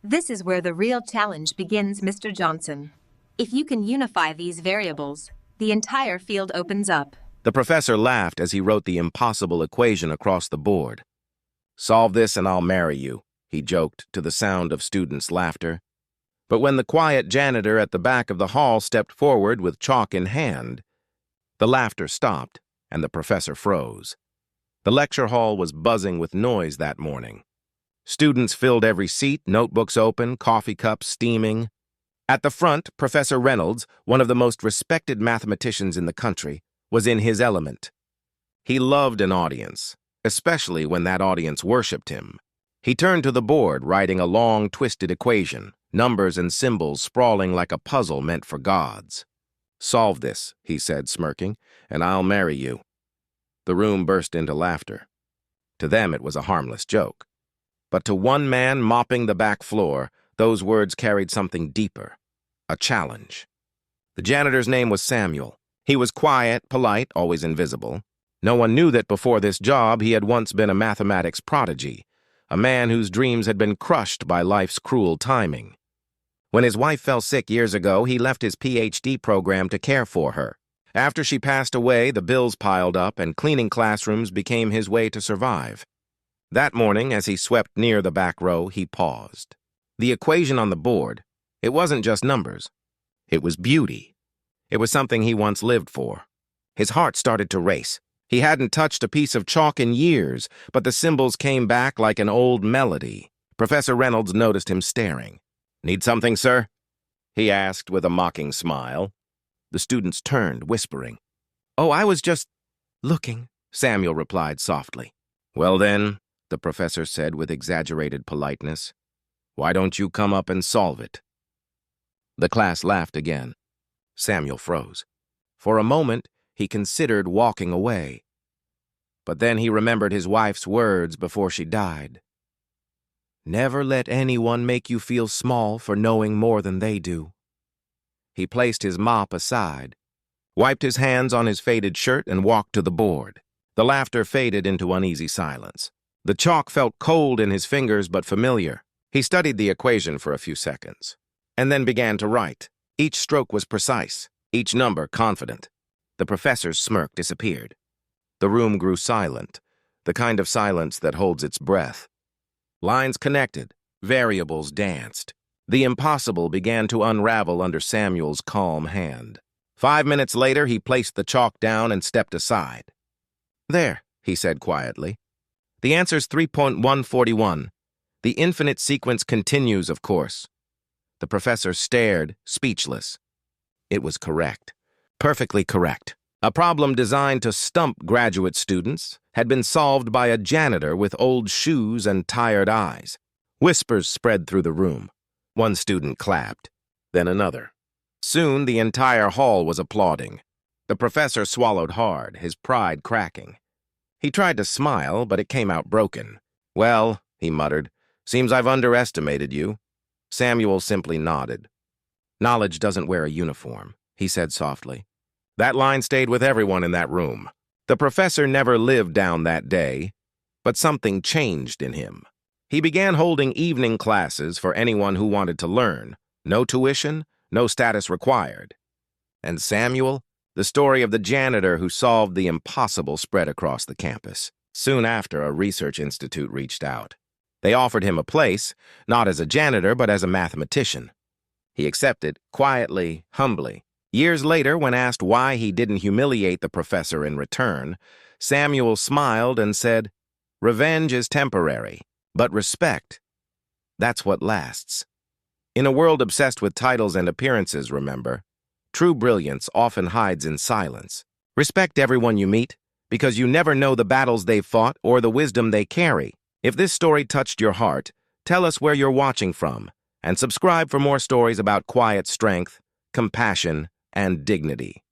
This is where the real challenge begins, Mr. Johnson. If you can unify these variables, the entire field opens up. The professor laughed as he wrote the impossible equation across the board. "Solve this and I'll marry you," he joked to the sound of students' laughter. But when the quiet janitor at the back of the hall stepped forward with chalk in hand, the laughter stopped and the professor froze. The lecture hall was buzzing with noise that morning. Students filled every seat, notebooks open, coffee cups steaming. At the front, Professor Reynolds, one of the most respected mathematicians in the country, was in his element. He loved an audience, especially when that audience worshipped him. He turned to the board, writing a long, twisted equation, numbers and symbols sprawling like a puzzle meant for gods. "Solve this," he said, smirking, "and I'll marry you." The room burst into laughter. To them, it was a harmless joke. But to one man mopping the back floor, those words carried something deeper, a challenge. The janitor's name was Samuel. He was quiet, polite, always invisible. No one knew that before this job he had once been a mathematics prodigy, a man whose dreams had been crushed by life's cruel timing. When his wife fell sick years ago, he left his PhD program to care for her. After she passed away, the bills piled up and cleaning classrooms became his way to survive. That morning, as he swept near the back row, he paused. The equation on the board, it wasn't just numbers. It was beauty. It was something he once lived for. His heart started to race. He hadn't touched a piece of chalk in years, but the symbols came back like an old melody. Professor Reynolds noticed him staring. "Need something, sir?" he asked with a mocking smile. The students turned, whispering. "Oh, I was just looking," Samuel replied softly. "Well then," the professor said with exaggerated politeness, "why don't you come up and solve it?" The class laughed again. Samuel froze. For a moment, he considered walking away. But then he remembered his wife's words before she died. "Never let anyone make you feel small for knowing more than they do." He placed his mop aside, wiped his hands on his faded shirt, and walked to the board. The laughter faded into uneasy silence. The chalk felt cold in his fingers but familiar. He studied the equation for a few seconds, and then began to write. Each stroke was precise, each number confident. The professor's smirk disappeared. The room grew silent, the kind of silence that holds its breath. Lines connected, variables danced. The impossible began to unravel under Samuel's calm hand. 5 minutes later, he placed the chalk down and stepped aside. "There," he said quietly. "The answer's 3.141. The infinite sequence continues, of course." The professor stared, speechless. It was correct. Perfectly correct. A problem designed to stump graduate students had been solved by a janitor with old shoes and tired eyes. Whispers spread through the room. One student clapped, then another. Soon the entire hall was applauding. The professor swallowed hard, his pride cracking. He tried to smile, but it came out broken. "Well," he muttered, "seems I've underestimated you." Samuel simply nodded. "Knowledge doesn't wear a uniform," he said softly. That line stayed with everyone in that room. The professor never lived down that day, but something changed in him. He began holding evening classes for anyone who wanted to learn. No tuition, no status required. And Samuel, the story of the janitor who solved the impossible, spread across the campus. Soon after, a research institute reached out. They offered him a place, not as a janitor, but as a mathematician. He accepted, quietly, humbly. Years later, when asked why he didn't humiliate the professor in return, Samuel smiled and said, "Revenge is temporary, but respect, that's what lasts." In a world obsessed with titles and appearances, remember, true brilliance often hides in silence. Respect everyone you meet, because you never know the battles they've fought or the wisdom they carry. If this story touched your heart, tell us where you're watching from, and subscribe for more stories about quiet strength, compassion, and dignity.